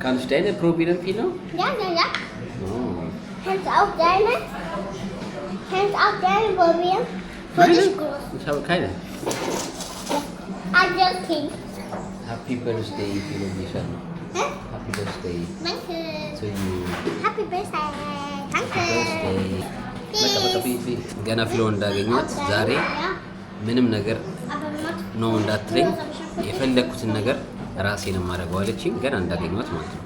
Kannst du deine probieren, Pino? Ja. Oh. Kannst du auch deine? Kannst du auch deine probieren? Für dich groß. Ich habe keine. Argentin. Happy birthday, Pino Bishan. Hä? Happy birthday Danke. to you. Happy birthday. Danke. Birthday. በቃ ገና ፍሎ እንዳገኘሁት ዛሬ ምንም ነገር ነው እንዳትለኝ የፈለኩትን ነገር ራሴን ማድረግ ዋለችኝ ገና እንዳገኘሁት ማለት ነው።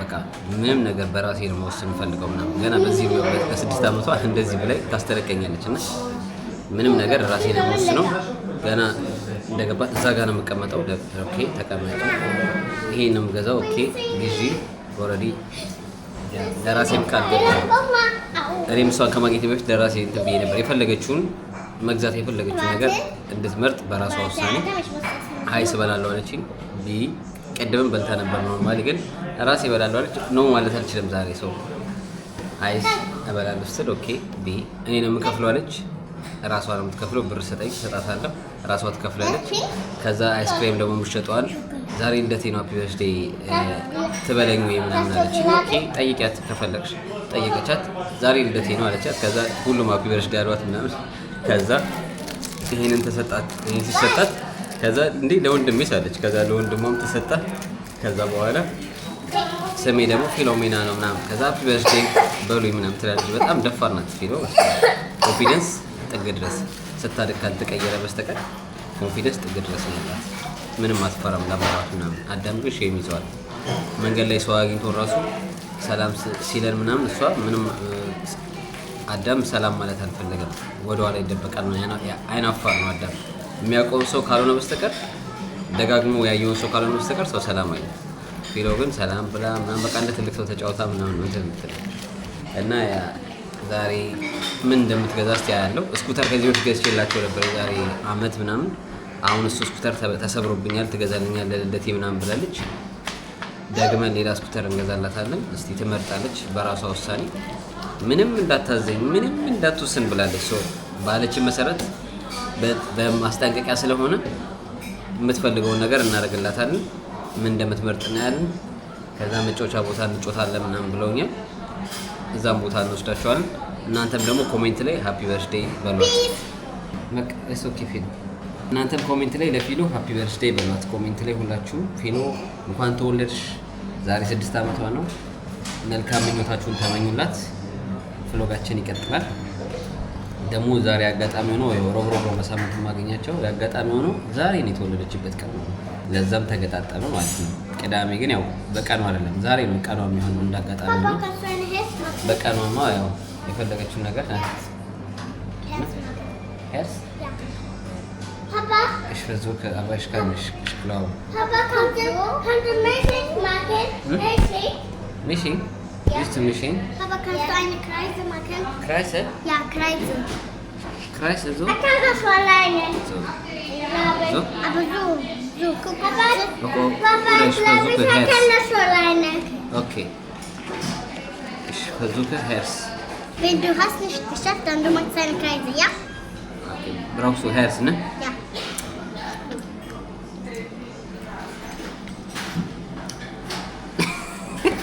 በቃ ምንም ነገር በራሴ ነው መወሰን ፈልገው እና ገና በዚህ በ6 አመቷ እንደዚህ ብላይ ታስተረቀኛለች እና ምንም ነገር ራሴ ነው ወስነው ገና እንደገባት እዛ ጋር ነው የምቀመጠው። ኦኬ ተቀመጪ፣ ይሄንም ገዛው። ኦኬ ግዢ ኦሬዲ ለራሴም ቃል ገባሁ። እኔም እሷን ከማግኘቴ በፊት ለራሴ እንትን ብዬ ነበር የፈለገችውን መግዛት የፈለገችውን ነገር እንድትመርጥ በራሷ ውሳኔ አይስ እበላለሁ አለችኝ። ቢ ቀደም በልታ ነበር ኖርማሊ፣ ግን ራሴ እበላለሁ አለች። ኖ ማለት አልችልም ዛሬ ሰው አይስ እበላለሁ ስትል ኦኬ ቢ እኔ ነው የምከፍለው አለች። ራሷ ነው የምትከፍለው፣ ብር ሰጣታለሁ፣ ራሷ ትከፍላለች። ከዛ አይስክሬም ደግሞ ምሸጠዋል። ዛሬ ልደቴ ነው ሃፒ በርዝዴይ ትበለኝ ወይ ምናምን አለች። ኦኬ ጠይቂያት ከፈለግሽ ጠየቀቻት። ዛሬ ልደቴ ነው አለቻት። ከዛ ሁሉም ሃፒ በርዝዴይ አሏት ምናምን። ከዛ ይሄንን ተሰጣት። ይሄን ሲሰጣት ከዛ እንዴ ለወንድሜ ሳለች። ከዛ ለወንድሟም ተሰጣት። ከዛ በኋላ ስሜ ደግሞ ፊሎሜና ነው ምናምን። ከዛ ሃፒ በርዝዴይ በሉኝ ምናምን ትላለች። በጣም ደፋር ናት ፊሎ። ኮንፊደንስ ጥግ ድረስ ስታድግ ካልተቀየረ በስተቀር ኮንፊደንስ ጥግ ድረስ ነው ያላት። ምንም አትፈራም ለማውራት ምናምን። አዳም ግን ሼም ይዘዋል። መንገድ ላይ ሰው አግኝቶ ራሱ ሰላም ሲለን ምናምን እሷ ምንም አዳም ሰላም ማለት አልፈለገም። ወደኋላ ይደበቃል ነው አይናፋር ነው አዳም። የሚያውቀውን ሰው ካልሆነ በስተቀር ደጋግሞ ያየውን ሰው ካልሆነ በስተቀር ሰው ሰላም አይልም። ፊሎ ግን ሰላም ብላ ምናምን በቃ እንደ ትልቅ ሰው ተጫውታ ምናምን ነው እንትን የምትለው እና ዛሬ ምን እንደምትገዛ እስቲ ያለው ስኩተር ከዚህ በፊት ገዝቼላቸው ነበር ዛሬ አመት ምናምን። አሁን እሱ ስኩተር ተሰብሮብኛል ትገዛልኛል ለልደቴ ምናምን ብላለች። ደግመን ሌላ ስኩተር እንገዛላታለን። እስቲ ትመርጣለች በራሷ ውሳኔ። ምንም እንዳታዘኝ ምንም እንዳትወስን ብላለች። ሶ ባለችን መሰረት በማስጠንቀቂያ ስለሆነ የምትፈልገውን ነገር እናደርግላታለን። ምን እንደምትመርጥ እናያለን። ከዛ መጫወቻ ቦታ እንጫወታለን ምናምን ብለውኛል። እዛም ቦታ እንወስዳቸዋለን። እናንተም ደግሞ ኮሜንት ላይ ሃፒ በርዝዴይ በሏት። መቀስ ኦኬ ፊሎ እናንተም ኮሜንት ላይ ለፊሎ ሃፒ በርዝዴይ በሏት። ኮሜንት ላይ ሁላችሁ ፊሎ እንኳን ተወለድሽ ዛሬ 6 አመቷ ነው። መልካም ምኞታችሁን ተመኙላት። ፍሎጋችን ይቀጥላል። ደግሞ ዛሬ አጋጣሚ ሆኖ ሮብሮብ በሳምንቱ ማገኛቸው አጋጣሚ ሆኖ ዛሬ ነው የተወለደችበት ቀን ነው። ለዛም ተገጣጠመ ማለት ነው። ቅዳሜ ግን ያው በቀኑ አይደለም ዛሬ ነው ቀኗ የሚሆነው። እንዳጋጣሚ ነው በቀኗ ነው ያው የፈለገችው ነገር Herz? Ja. Papa? Ich versuche, aber ich kann nicht. Ich glaube. Papa, kannst du Milching machen? Milching? Milching? Ja. Willst du Milching? Papa, kannst du eine Kreise machen? Kreise? Ja, Kreise. Kreise so? Ich kann das schon alleine. So. So? Aber so. So, guck mal. Papa, ich glaube, ich kann das schon alleine. Okay. Ich versuche Herz. Wenn du hast nicht geschafft, dann du machst eine Kreise, ja? Okay. Brauchst du Herz, ne? Ja.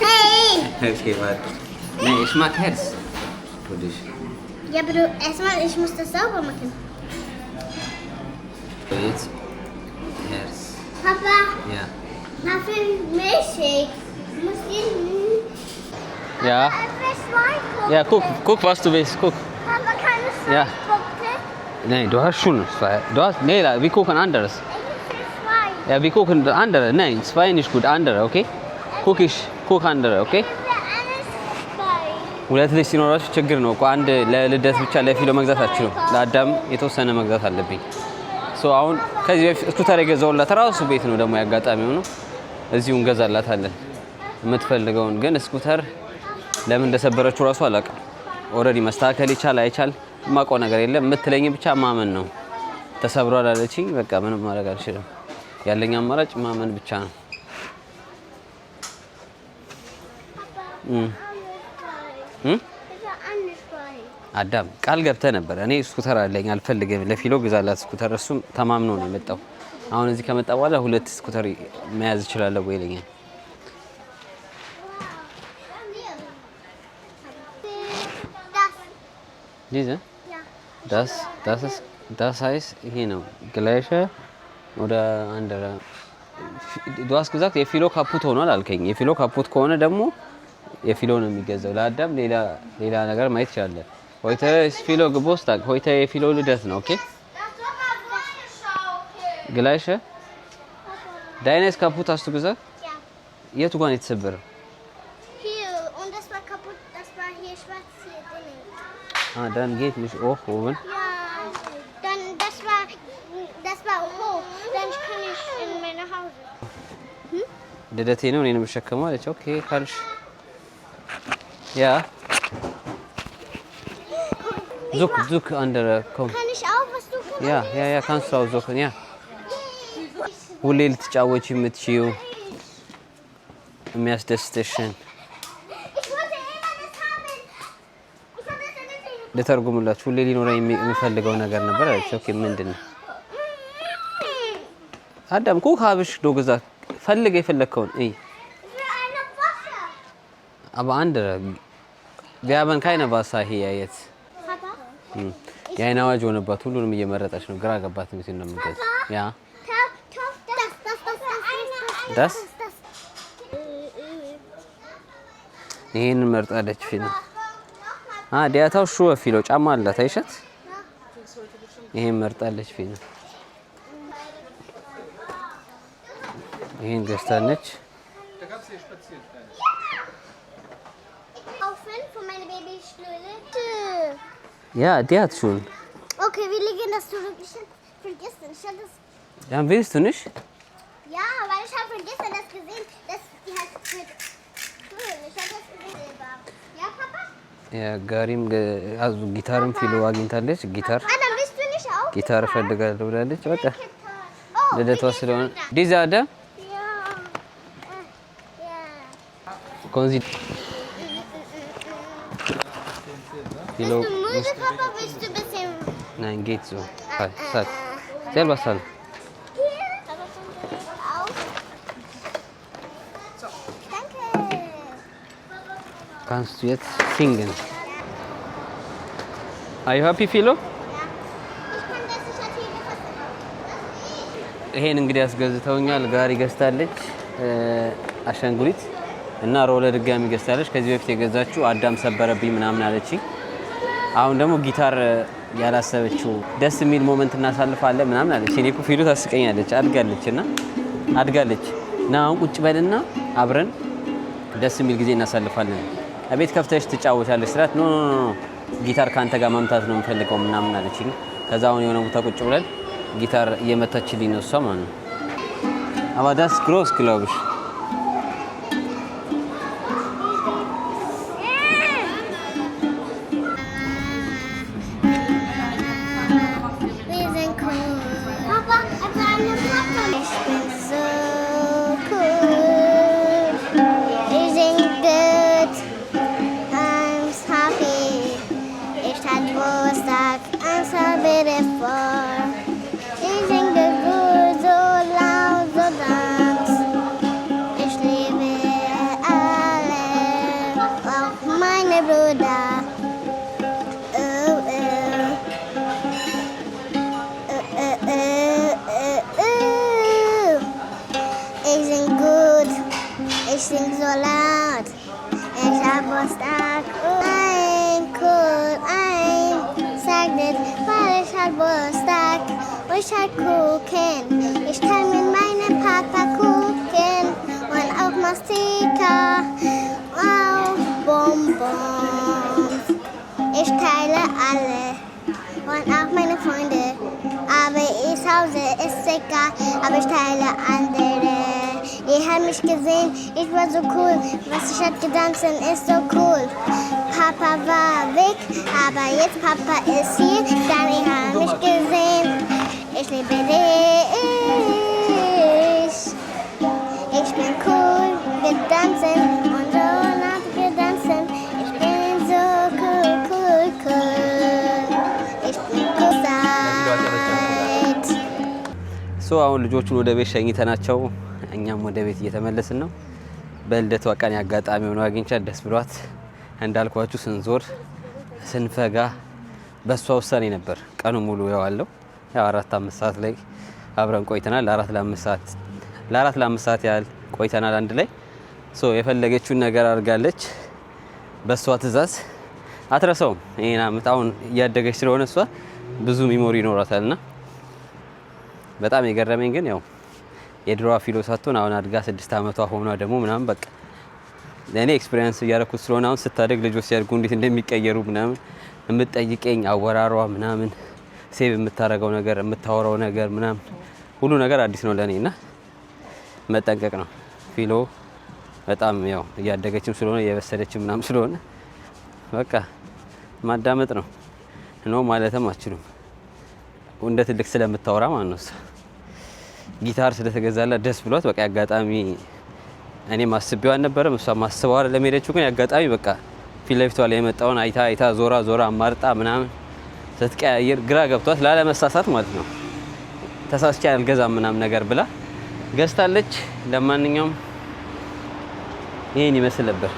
Hey! Okay, warte. Nee, ich mag Herz. Für dich. Ja, aber du, erstmal, ich muss das sauber machen. So, jetzt Herz. Papa, Ja. dafür Milchshake. Du musst ihn... Ja. Ja, guck, was du willst. Guck. Papa, kann es Ja. Punkte? Nein, du hast schon zwei. Du hast, nee, wir gucken anderes. Ich will zwei. Ja, wir gucken andere. Nein, zwei nicht gut, andere, okay? Guck andere, okay? Ich will alles zwei. ሁለት ልጅ ሲኖራችሁ ችግር ነው እኮ አንድ ለልደት ብቻ ለፊሎ መግዛት አትችሉም። ለአዳም የተወሰነ መግዛት አለብኝ። ሶ አሁን ከዚህ በፊት ስኩተር የገዛውላት ራሱ ቤት ነው ደግሞ ያጋጣሚው ነው። እዚሁ እንገዛላታለን የምትፈልገውን። ግን ስኩተር ለምን እንደሰበረችው ራሱ አላውቅም። ኦሬዲ መስተካከል ይቻል አይቻል የማውቀው ነገር የለም። የምትለኝ ብቻ ማመን ነው። ተሰብሯል አለችኝ። በቃ ምንም ማድረግ አልችልም። ያለኝ አማራጭ ማመን ብቻ ነው። አዳም ቃል ገብተህ ነበር። እኔ ስኩተር አለኝ አልፈልግም ለፊሎ ግዛላት ስኩተር። እሱም ተማምኖ ነው የመጣው። አሁን እዚህ ከመጣ በኋላ ሁለት ስኩተር መያዝ ይችላል ወይ ይለኛል። Diese? Ja. Das heißt hier ነው gleiche oder andere du hast gesagt የፊሎ ካፑት ሆኗል አልከኝ የፊሎ ካፑት ከሆነ ደግሞ የፊሎ ነው የሚገዛው ለአዳም ሌላ ነገር ማየት ይችላል heute ist Philo Geburtstag heute የፊሎ ልደት ነው okay gleiche deine ist kaputt hast du gesagt Ja. የቱ ጋር ነው የተሰበረው Hier und das war kaputt, das war hier schwarz hier drinnen. dann geht nicht hoch oben Ja. Dann das war hoch. Dann kann ich in meine Hause. ልደቴ ነው እኔን የምሸከመው አለች ኦኬ ካልሽ ያ ዙክ አንደር ኮም Kann ich auch was suchen? ያ kannst du auch suchen ያ ሁሌ ልትጫወቺ የምትችይው የሚያስደስትሽን Ich wollte immer das haben. Ich habe das nicht. ልተርጉምላችሁ ሁሌ ሊኖረኝ የሚፈልገው ነገር ነበር አለች ኦኬ ምንድነው አዳም እኮ ካብሽ ዶግዛ ፈልገ የፈለከውን እይ Für eine Wasser. aber andere wir haben keine Wasser hier jetzt Papa? የአይን አዋጅ ሆነባት ሁሉንም እየመረጠች ነው ግራ ገባት ምን ሲል ነው የምትገዛ ያ das ይሄን መርጣለች ፊል ዲያታው ሹ ፊሎ ጫማ አላት አይሸት ይሄን መርጣለች ፊል ይሄን ገዝታለች Kaufen für meine Babyschlüssel. ja die hat schon Okay, wir legen das zurück. Ich hab vergessen. Ich hab das. dann willst du nicht Ja, weil ich habe vergessen, das gesehen, dass die halt mit Schlüssel. Ich habe das gesehen. Ja, Papa? ja ጋሪም አዙ ጊታርም ፊሎ አግኝታለች ጊታር Ah, dann bist du nicht auch? ጊታር ፈልጋለሁ ብላለች በቃ Oh, ልደቷ ስለሆነ ዲዛ አደ ja. Ja. ኮንዚ ፊሎ Bist du müde, Papa? Willst du ein bisschen... nein geht so sag selber sag Hier. Auf. Danke. kannst du jetzt singen are you happy ፊሎ Ja. Ich kann das, ich hatte hier gefasst. ይሄን እንግዲህ አስገዝተውኛል ጋሪ ገዝታለች አሻንጉሊት እና ሮለር ድጋሚ ገዝታለች ከዚህ በፊት የገዛችው አዳም ሰበረብኝ ምናምን አለችኝ አሁን ደግሞ ጊታር ያላሰበችው ደስ የሚል ሞመንት እናሳልፋለን ምናምን አለች እኔ እኮ ፊሉ ታስቀኛለች አድጋለችና አሁን ቁጭ በልና አብረን ደስ የሚል ጊዜ እናሳልፋለን አቤት ከፍተሽ ትጫወታለች ስላት ኖ ጊታር ካንተ ጋር ማምታት ነው የምፈልገው ምናምን አለችኝ ከዛ አሁን የሆነ ቦታ ቁጭ ብለን ጊታር እየመታችልኝ ነው እሷ ማለት ነው aber das groß glaube ich Wir sind cool. Papa, also eine Papa. Ich bin so cool. Wir sind gut. I'm happy. Ich hatte Geburtstag. I'm so beautiful. Wir sind gut, so laut, so ganz. Ich liebe alle, auch meine Brüder. Ich sing gut, ich sing so laut. Ich hab Geburtstag, cool, sag nicht, weil ich hab Geburtstag. Und ich halt gucken, ich kann mit meinem Papa gucken. Und auch Mastika, wow, Bonbons. Ich teile alle und auch meine Freunde. Aber ich Hause ist egal, aber ich teile andere. Ihr habt mich gesehen, ich war so cool. Was ich hab getanzt ist so cool. Papa war weg, aber jetzt Papa ist hier. Dann ihr habt mich gesehen. Ich liebe dich. Ich bin cool, wir tanzen und so laut wir tanzen. Ich bin so cool, cool, cool. Ich bin cool seit. ሶ አሁን ልጆቹን ወደ ቤት ሸኝተናቸው እኛም ወደ ቤት እየተመለስን ነው በልደቷ ቀን ያጋጣሚ ሆኖ አግኝቻት ደስ ብሏት እንዳልኳችሁ ስንዞር ስንፈጋ በሷ ውሳኔ ነበር ቀኑ ሙሉ ያዋለው። ያው 4-5 ሰዓት ላይ አብረን ቆይተናል። ለ4-5 ሰዓት ያህል ቆይተናል አንድ ላይ። የፈለገችውን ነገር አድርጋለች በሷ ትዕዛዝ። አትረሳውም ይሄን አመት። አሁን እያደገች ስለሆነ እሷ ብዙ ሚሞሪ ይኖራታልና በጣም የገረመኝ ግን ያው የድሮዋ ፊሎ ሳትሆን አሁን አድጋ 6 አመቷ ሆኗ ደግሞ ምናምን በቃ ለኔ ኤክስፒሪየንስ እያደረኩት ስለሆነ አሁን ስታደግ ልጆች ሲያድጉ እንዴት እንደሚቀየሩ ምናምን የምትጠይቀኝ አወራሯ ምናምን ሴቭ የምታረገው ነገር የምታወራው ነገር ምናምን ሁሉ ነገር አዲስ ነው ለኔና መጠንቀቅ ነው። ፊሎ በጣም ያው እያደገችም ስለሆነ እየበሰለችም ምናምን ስለሆነ በቃ ማዳመጥ ነው ማለትም አትችሉም። እንደ ትልቅ ስለምታወራ ማለት ነው። ጊታር ስለተገዛላት ደስ ብሏት በቃ ያጋጣሚ እኔ ማስቤው አልነበረም እሷ ማስበው አይደለም ሄደችው። ግን ያጋጣሚ በቃ ፊት ለፊቷ ላይ የመጣውን አይታ ዞራ አማርጣ ምናምን ስትቀያየር ግራ ገብቷት ላለመሳሳት ማለት ነው ተሳስቼ አልገዛም ምናምን ነገር ብላ ገዝታለች። ለማንኛውም ይሄን ይመስል ነበር።